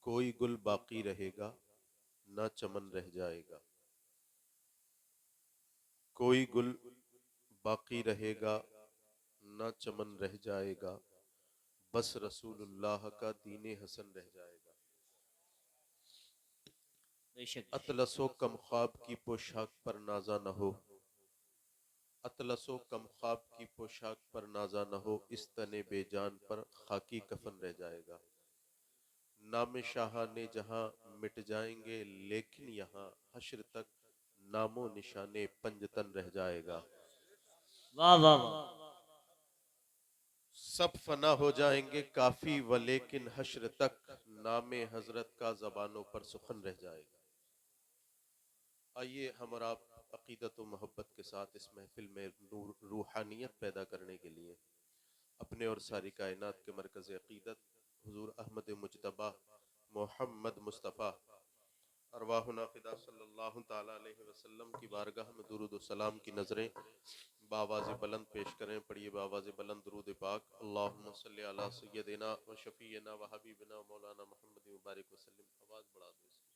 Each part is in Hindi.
कोई गुल बाकी रहेगा ना चमन रह जाएगा। कोई गुल बाकी रहेगा ना चमन रह जाएगा। बस रसूलुल्लाह का दीने हसन रह जाएगा। बेशक। अतलसो कम ख्वाब की पोशाक पर नाजा न हो। अतलसो कम ख्वाब की पोशाक पर नाजा न हो। इस तने बेजान पर खाकी कफन रह जाएगा। नाम शाह ने जहां मिट जाएंगे, लेकिन यहाँ हश्र तक नामो निशाने पंजतन रह जाएगा। वाह वाह वाह। सब फना हो जाएंगे काफी व लेकिन हश्र तक नामे हजरत का जबानों पर सुखन रह जाएगा। आइए हम और आप अकीदत व मोहब्बत के साथ इस महफिल में नूर रूहानियत पैदा करने के लिए अपने और सारी कायनात के मरकज़ अकीदत हुजूर अहमद मुजतबा मोहम्मद मुस्तफ़ा अरवाहुना फ़िदा सल्लल्लाहु ताला अलैहि वसल्लम की बारगाह में दुरूद व सलाम की नजरें बावाज़ बुलंद पेश करें। पढ़िए बावाज़ बुलंद दुरूद पाक। अल्लाहुम्मा सल्ली अला सय्यदिना व शफ़ीना व हबीबिना व मौलाना मुहम्मद मुबारक वसल्लम। आवाज़ बढ़ा दो इसकी।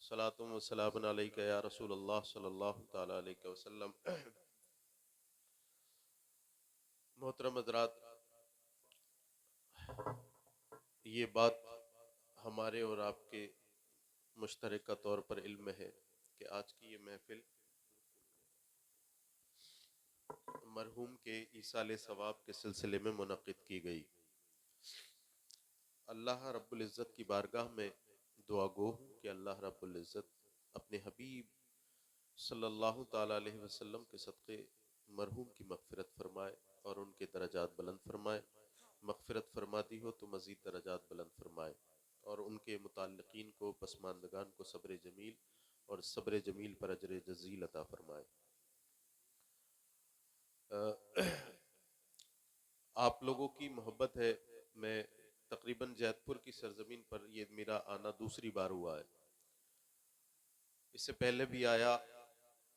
सलातुम व सलामुन अलैका या रसूल अल्लाह सल्लल्लाहु ताला अलैहि वसल्लम। मोहतरम हज़रात, ये बात हमारे और आपके मुश्तरका तौर पर इल्म है कि आज की ये महफिल मरहूम के ईसाले सवाब के सिलसिले में मुनक़िद की गई। अल्लाह रब्बुल इज़्ज़त की बारगाह में दुआ गो हूँ कि अल्लाह रब्बुल इज़्ज़त अपने हबीब सल्लल्लाहु ताला अलैहि वसल्लम के सदक़े मरहूम की मग़फ़िरत फरमाए और उनके दरजात बुलंद फरमाए। मग़फ़िरत फरमाती हो तो मज़ीद दरजात बुलंद फरमाए और उनके मुताल्लिक़ीन को, पसमानदगान को सब्र जमील और सब्र जमील पर अजर जज़ील अता फरमाए। आप लोगों की मोहब्बत है। मैं तकरीबन जैतपुर की सरजमीन पर ये मेरा आना दूसरी बार हुआ है। इससे पहले भी आया,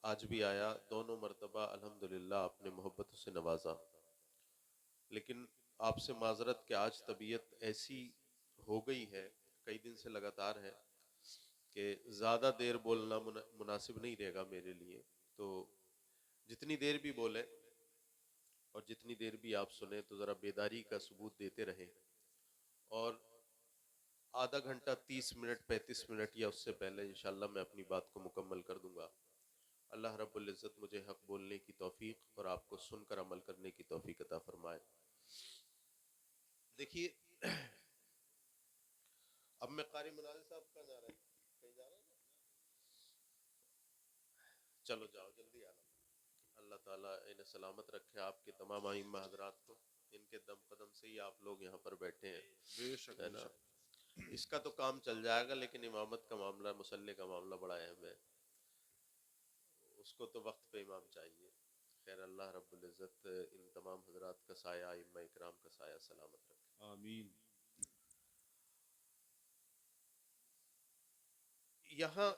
आज भी आया। दोनों मरतबा अल्हम्दुलिल्लाह आपने मोहब्बत से नवाजा। लेकिन आपसे माजरत कि आज तबीयत ऐसी हो गई है, कई दिन से लगातार है, कि ज़्यादा देर बोलना मुनासिब नहीं रहेगा मेरे लिए। तो जितनी देर भी बोले और जितनी देर भी आप सुने तो ज़रा बेदारी का सबूत देते रहें। और आधा घंटा 30 मिनट 35 मिनट या उससे पहले इंशाल्लाह मैं अपनी बात को मुकम्मल कर दूंगा। अल्लाह रब्बुल इज़्ज़त मुझे हक बोलने की तौफीक और आपको सुनकर अमल करने की तौफीक अता फरमाए। देखिए, अब मैं कारी मुनाज़िर साहब कहाँ जा रहे हैं? कहीं जा रहे हैं ना? चलो जाओ, जल्दी आना। अल्लाह ताला इन्हें सलामत रखे, आपके तमाम आइम्मा हज़रात को। इनके दम कदम से ही आप लोग यहाँ पर बैठे हैं, बेशक है ना। बेशक। इसका तो काम चल जाएगा, लेकिन इमामत का मामला, मुसल्ले का मामला बड़ा अहम है। उसको तो वक्त पे इमाम चाहिए। खैर, अल्लाह रब्बुल इज़्ज़त इन तमाम हज़रात का साया, आइम्मा इकराम का साया सलामत रखे। आमीन। यहाँ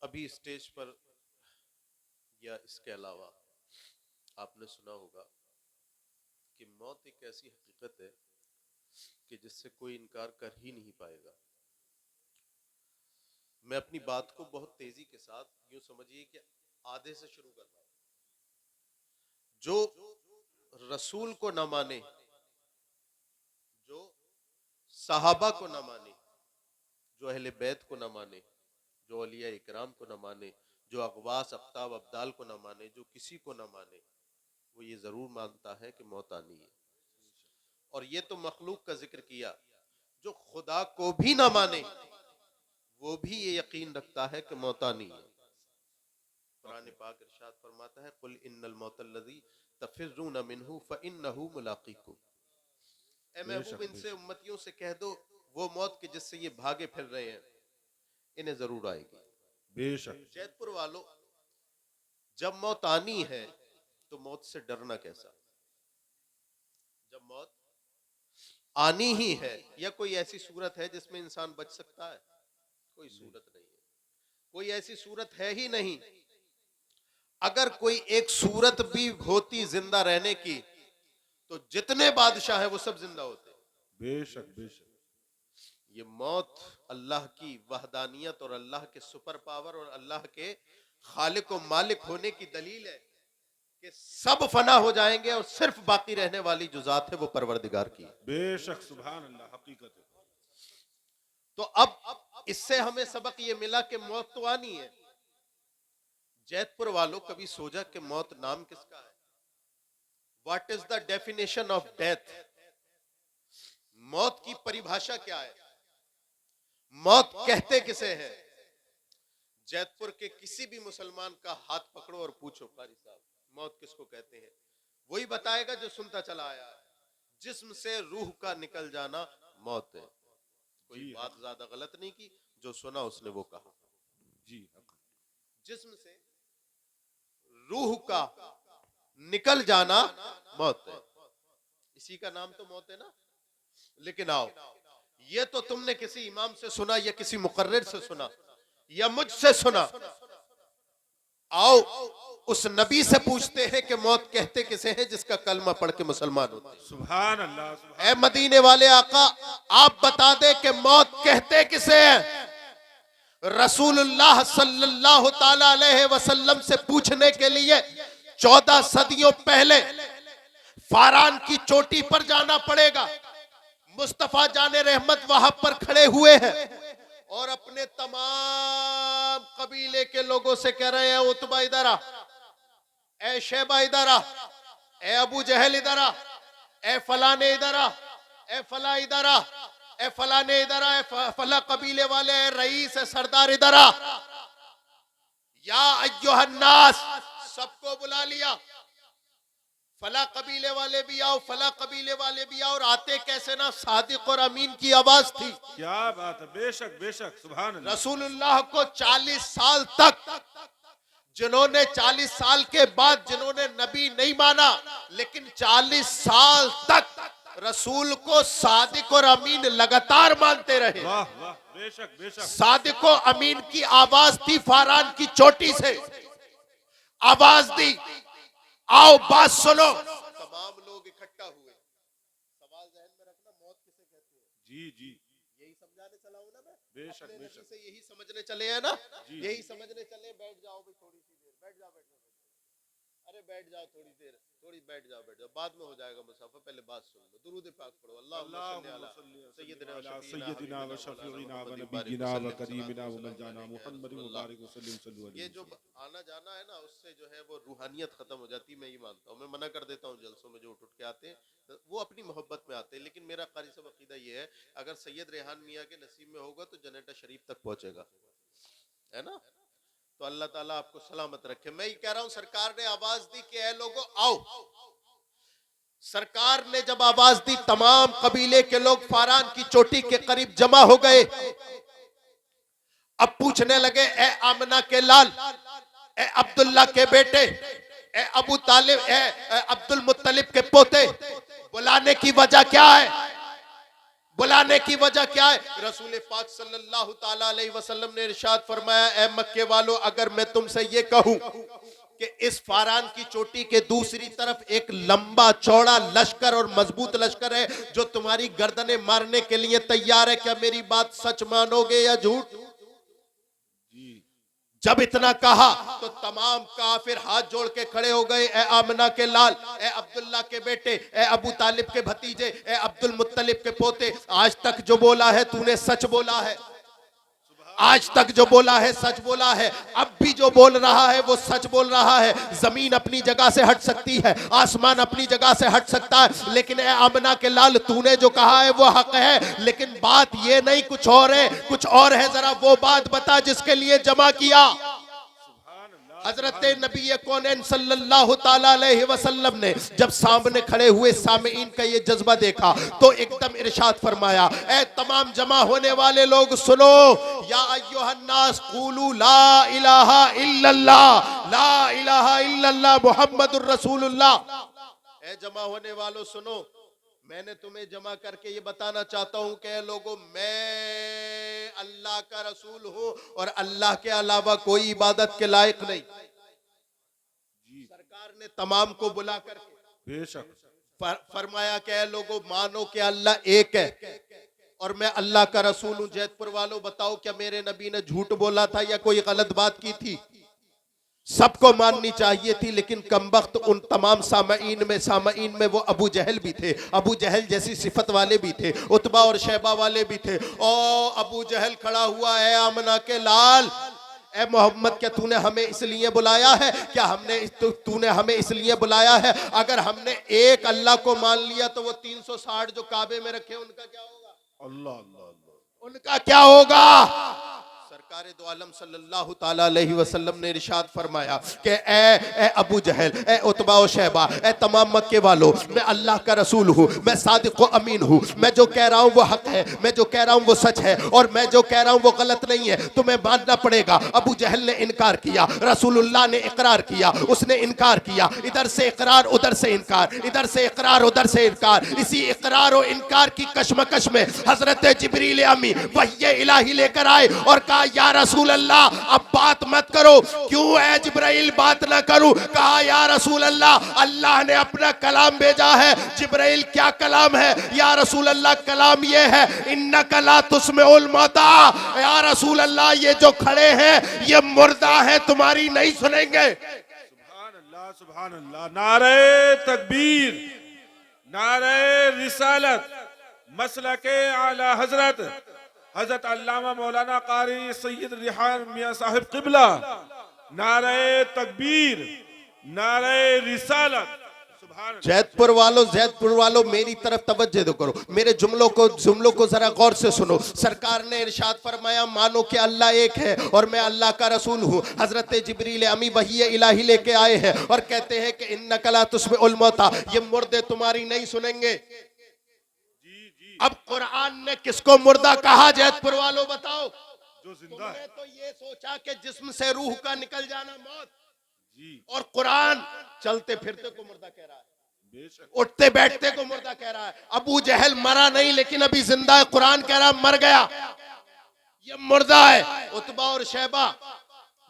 अभी स्टेज पर या इसके अलावा आपने सुना होगा कि मौत एक ऐसी हकीकत है कि जिससे कोई इनकार कर ही नहीं पाएगा। मैं अपनी बात को बहुत तेजी के साथ, यूं समझिए कि आधे से शुरू कर रहा हूं। जो रसूल को न माने, जो सहाबा को न माने, जो अहले बैत को न माने, जो औलिया इकराम को न माने, जो अगवास अफ्ताब अब्दाल को न माने, जो किसी को न माने, वो ये जरूर मानता है कि मौत आनी है। और ये तो मखलूक का जिक्र किया, जो खुदा को भी ना माने वो भी ये यकीन रखता है कि मौत आनी है। कुरान पाक इरशाद फरमाता है, कुल इन्नल मौतल्लज़ी तफिर्रून मिन्हु फइन्नहु मुलाक़ीकुम। ए महबूब, बेशक इनसे बेशक। उम्मतियों से कह दो, वो मौत के जिससे ये भागे फिर रहे हैं, इन्हें जरूर आएगी। बेशक जैतपुर वालों, जब मौत आनी है तो मौत से डरना कैसा? जब मौत आनी ही है, या कोई ऐसी सूरत है जिसमें इंसान बच सकता है? कोई सूरत नहीं है, कोई ऐसी सूरत है ही नहीं। अगर कोई एक सूरत भी होती जिंदा रहने की, तो जितने बादशाह हैं वो सब जिंदा होते। बेशक बेशक। ये मौत अल्लाह की वहदानियत और अल्लाह के सुपर पावर और अल्लाह के खालिक और मालिक होने की दलील है कि सब फना हो जाएंगे और सिर्फ बाकी रहने वाली जो जात है वो परवरदिगार की है। बेशक सुभान अल्लाह, हकीकत है। तो अब इससे हमें सबक ये मिला कि मौत तो आनी है। जैतपुर वालों कभी सोचा कि मौत नाम किसका है? What is the definition of death? मौत की परिभाषा क्या है? मौत कहते किसे हैं? जैतपुर के किसी भी मुसलमान का हाथ पकड़ो और पूछो, कारी साहब मौत किसको कहते हैं, वही बताएगा जो सुनता चला आया है। जिस्म से रूह का निकल जाना मौत है। कोई जी बात ज्यादा गलत नहीं की, जो सुना उसने वो कहा। जी जिस्म से रूह का निकल जाना मौत है। इसी का नाम तो मौत है ना। लेकिन आओ, ये तो तुमने किसी इमाम से सुना या किसी मुकर्रिर से सुना या मुझसे सुना। आओ उस नबी से पूछते हैं कि मौत कहते किसे हैं जिसका कलमा पढ़ के मुसलमान होते हैं। सुभान अल्लाह, सुभान ऐ मदीने वाले आका, आप बता दे कि मौत कहते किसे हैं? रसूलुल्लाह सल्लल्लाहु ताला अलैहि वसल्लम से पूछने के लिए 14 सदियों पहले फारान की चोटी पर जाना पड़ेगा। मुस्तफा जाने रहमत वहां पर खड़े हुए हैं और अपने तमाम कबीले के लोगों से कह रहे हैं, उतबा इधर आ, ए शैबा इधर आ, ए अबू जहल इधर आ, ए फलाने इधर आ, ए फला इधर आ, ए फलाने इधर आ, ए फला कबीले वाले, ए रईस, ए सरदार इधर आ। या अय्युहन्नास, सबको बुला लिया। फला कबीले वाले भी आओ, फला कबीले वाले भी आओ। और आते कैसे ना, सादिक और अमीन की आवाज थी। क्या बात है, बेशक बेशक सुभान अल्लाह। रसूलुल्लाह को 40 साल तक, जिन्होंने 40 साल के बाद जिन्होंने नबी नहीं माना, लेकिन 40 साल तक रसूल को सादिक और अमीन लगातार मानते रहे। वाह वाह, बेशक बेशक। सादिक और अमीन की आवाज थी फारान की चोटी से, आवाज दी, आओ बात सुनो। तमाम लोग इकट्ठा हुए। सवाल ज़हन में रखना, मौत किसे कहते हैं? जी जी, यही समझाने चला हूं ना मैं। बेशक अपने नबी बेशक। से यही समझने चले हैं ना, जी। यही समझने चले। बैठ जाओ भाई थोड़ी सी देर, बैठ जाओ, बैठ जाओ, अरे बैठ जाओ थोड़ी देर, थोड़ी बैठ जाओ, बैठ जाओ, बाद में हो जाएगा मुसाफा, पहले बात सुन लो। दुरूद पाक पढ़ो। अल्लाहुम्मा सल्ली अला सय्यिदिना सय्यिदिना व शफीइना व नबीना व करीमिना व मौलाना मुहम्मद मुबारक वसल्लम सल्लल्लाहु अलैहि ये जो वसल्लम। आना जाना है ना, उससे जो है वो रूहानियत खत्म हो जाती है। मैं ये मानता हूँ। मैं मना कर देता हूँ जलसों में जो उठ के आते हैं, वो अपनी मोहब्बत में आते हैं। लेकिन मेरा कारी साहब अकीदा ये है, अगर सैयद रेहान मियाँ के नसीब में होगा तो जनेटा शरीफ तक पहुंचेगा, है ना। तो अल्लाह ताला आपको सलामत रखे। मैं ये कह रहा हूं, सरकार ने आवाज दी कि ऐ लोगों आओ। सरकार ने जब आवाज दी, तमाम कबीले के लोग फारान की चोटी के करीब जमा हो गए। अब पूछने लगे, ए आमना के लाल, ए अब्दुल्ला के बेटे, ए अबू तालिब, ए अब्दुल मुत्तलिब के पोते, बुलाने की वजह क्या है? बुलाने की वजह क्या है? रसूल पाक सल्लल्लाहु ताला अलैहि वसल्लम ने इरशाद फरमाया, ए मक्के वालों, अगर मैं तुमसे ये कहूं कि इस फारान की चोटी के दूसरी तरफ एक लंबा चौड़ा लश्कर और मजबूत लश्कर है जो तुम्हारी गर्दनें मारने के लिए तैयार है, क्या मेरी बात सच मानोगे या झूठ? जब इतना कहा तो तमाम काफिर हाथ जोड़ के खड़े हो गए। ए आमना के लाल, ए अब्दुल्ला के बेटे, ए अबू तालिब के भतीजे, ए अब्दुल मुत्तलिब के पोते, आज तक जो बोला है तूने सच बोला है। आज तक जो बोला है सच बोला है, अब भी जो बोल रहा है वो सच बोल रहा है। जमीन अपनी जगह से हट सकती है, आसमान अपनी जगह से हट सकता है, लेकिन ए आमना के लाल, तूने जो कहा है वो हक है। लेकिन बात ये नहीं, कुछ और है, कुछ और है। जरा वो बात बता जिसके लिए जमा किया। हजरत नबी कौनैन सल्लल्लाहु ताला अलैहि वसल्लम ने जब सामने खड़े हुए सामीईन का ये जज्बा देखा तो एकदम इरशाद फरमाया, ऐ तमाम जमा होने वाले लोग सुनो, या अय्युहन्नास क़ूलू ला इलाहा इल्लल्लाह, ला इलाहा इल्लल्लाह मुहम्मदुर रसूलुल्लाह। ऐ जमा होने वालों सुनो, मैंने तुम्हें जमा करके ये बताना चाहता हूं कि लोगों, मैं अल्लाह का रसूल हूं और अल्लाह के अलावा कोई इबादत के लायक नहीं। सरकार ने तमाम को बुला करके बेशक फरमाया कि लोगों, मानो कि अल्लाह एक है, और मैं अल्लाह का रसूल हूं। जैतपुर वालों बताओ, क्या मेरे नबी ने झूठ बोला था या कोई गलत बात की थी? सबको माननी चाहिए थी, लेकिन कमबख्त उन तमाम सामईन में वो अबू जहल भी थे, अबू जहल जैसी सिफत वाले भी थे, उतबा और शैबा वाले भी थे। ओ अबू जहल खड़ा हुआ है, आमना के लाल, ए मोहम्मद, क्या तूने हमें इसलिए बुलाया है? क्या तूने हमें इसलिए बुलाया है? अगर हमने एक अल्लाह को मान लिया तो वो 360 जो काबे में रखे उनका क्या होगा? अल्लाह अल्लाह अल्लाह, उनका क्या होगा? सरकार दो आलम सल्लल्लाहु ताला अलैहि वसल्लम ने इरशाद फरमाया कि ए अबू जहल, ए उतबा और शैबा, ए तमाम मक्के वालों, मैं अल्लाह का रसूल हूँ, मैं सादिक व अमीन हूँ, मैं जो कह रहा हूँ वो हक है, मैं जो कह रहा हूँ वो सच है, और मैं जो कह रहा हूँ वो गलत नहीं है, तुम्हें मानना पड़ेगा। अबू जहल ने इनकार किया, रसूलुल्लाह ने इकरार किया, उसने इनकार किया, इधर से इकरार उधर से इनकार, इधर से इकरार उधर से इनकार। इसी इकरार और इनकार की कशमकश में हजरत जिब्रील अमी वही इलाही लेकर आए और कहा, या रसूल अल्लाह, अब बात मत करो। क्यों है जिब्राइल, बात ना करूं? कहा, या रसूल अल्लाह, अल्लाह ने अपना कलाम भेजा है। जिब्राइल, क्या कलाम है? या रसूल अल्लाह, कलाम ये है, इन्नका ला तुस्मिउल मौता। या रसूल अल्लाह, ये जो खड़े हैं ये मुर्दा है, तुम्हारी नहीं सुनेंगे। सुभान अल्लाह सुभान अल्लाह। नारे तकबीर, नारे रिसालत, मसलके आला हजरत हजरत अल्लामा मौलाना कारी सैयद रिहान मियां साहिब किबला। नारे तकबीर, नारे रिसालत। सुभान अल्लाह। जैतपुर वालों मेरी तरफ तवज्जो दो करो, मेरे जुमलों को जरा गौर से सुनो। सरकार ने इरशाद फरमाया, मानो कि अल्लाह एक है और मैं अल्लाह का रसूल हूँ। हजरत जिब्रील अमी वही इलाही लेके आए हैं और कहते हैं कि इन्नका ला तुस्मिउल मौता, ये मुर्दे तुम्हारी नहीं सुनेंगे। अब कुरान ने किसको मुर्दा कहा? जैतपुर वालों बताओ। जो जिंदा है। तो ये सोचा कि जिस्म से रूह का निकल जाना मौत, जी, और कुरान चलते फिरते को मुर्दा कह रहा है, बेशक। उठते बैठते को मुर्दा कह रहा है। अबू जहल मरा नहीं लेकिन अभी जिंदा है, कुरान कह रहा है मर गया, ये मुर्दा है। उतबा और शैबा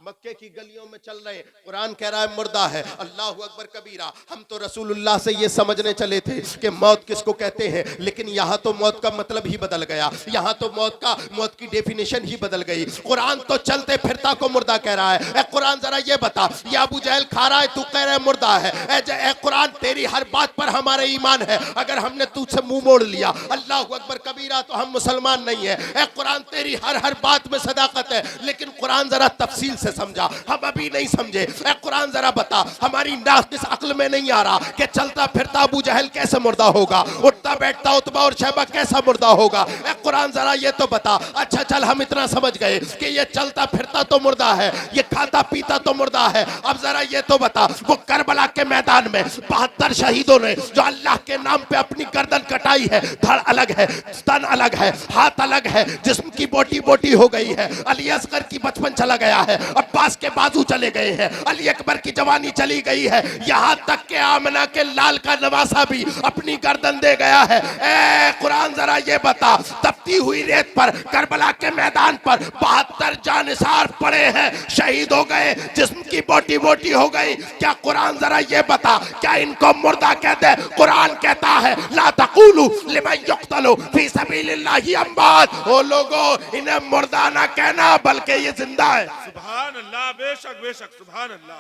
मक्के की गलियों में चल रहे, कुरान कह रहा है मुर्दा है। अल्लाह अकबर कबीरा। हम तो रसूलुल्लाह से ये समझने चले थे कि मौत किसको कहते हैं, लेकिन यहाँ तो मौत का मतलब ही बदल गया, यहाँ तो मौत की डेफिनेशन ही बदल गई। कुरान तो चलते फिरता को मुर्दा कह रहा है। कुरान जरा ये बता, ये अबू जहल खा रहा है, तू कह रहा है मुर्दा है। ए कुरान, तेरी हर बात पर हमारे ईमान है, अगर हमने तुझसे मुंह मोड़ लिया, अल्लाह अकबर कबीरा, तो हम मुसलमान नहीं है। कुरान, तेरी हर बात में सदाकत है, लेकिन कुरान जरा तफसील से समझा, हम अभी नहीं समझे। ए कुरान जरा बता, हमारी नाक़िस अक्ल में नहीं आ रहा कि चलता फिरता अबू जहल कैसे मुर्दा होगा, उठता बैठता उतबा और शैबा कैसा मुर्दा होगा। ए कुरान जरा ये तो बता। अच्छा चल, हम इतना समझ गए कि ये चलता फिरता तो मुर्दा है, ये खाता पीता तो मुर्दा है। अब जरा ये तो बता, वो करबला के मैदान में 72 शहीदों ने जो अल्लाह के नाम पे अपनी गर्दन कटाई है, धड़ अलग है, तन अलग है, हाथ अलग है, जिस्म की बोटी बोटी हो गई है। अली असगर की बचपन चला गया है, अब्बास के बाजू चले गए हैं, अली अकबर की जवानी चली गई है, यहाँ तक के आमना के लाल का नवासा भी अपनी गर्दन दे गया है। ए कुरान जरा ये बता, तपती हुई रेत पर करबला के मैदान पर 72 जानिसार पड़े हैं, शहीद हो गए, जिस्म की बोटी बोटी हो गई। क्या कुरान जरा ये बता, क्या इनको मुर्दा कहते हैं? कुरान कहता है, ला तक़ूलू लिमन युक़तलू फी सबीलिल्लाहि अम्वात। ओ लोगों, इन्हें मुर्दा ना कहना, बल्कि ये जिंदा है। सुभान अल्लाह, बेशक बेशक, सुभान अल्लाह,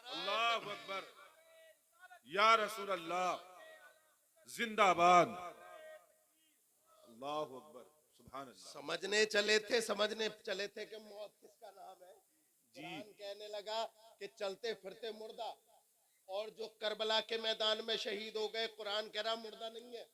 अल्लाह अकबर, या रसूल अल्लाह, जिंदाबाद, अल्लाह अकबर, सुभान अल्लाह। समझने चले थे कि मौत किसका नाम है। जी, कहने लगा कि चलते फिरते मुर्दा, और जो करबला के मैदान में शहीद हो गए, कुरान कह रहा मुर्दा नहीं है।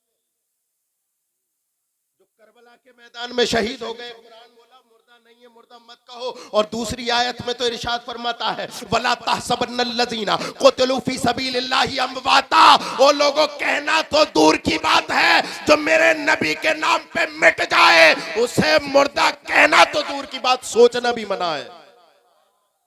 जो करबला के मैदान में शहीद हो गए, कुरान बोला मुर्दा नहीं है, मुर्दा मत कहो। और दूसरी आयत में तो इरशाद फरमाता है, वला तहसबन्नल्लज़ीना क़ुतिलू फी सबीलिल्लाहि अम्वाता। ओ लोगों, कहना तो दूर की बात है, जो मेरे नबी के नाम पे मिट जाए उसे मुर्दा कहना तो दूर की बात, सोचना भी मना है।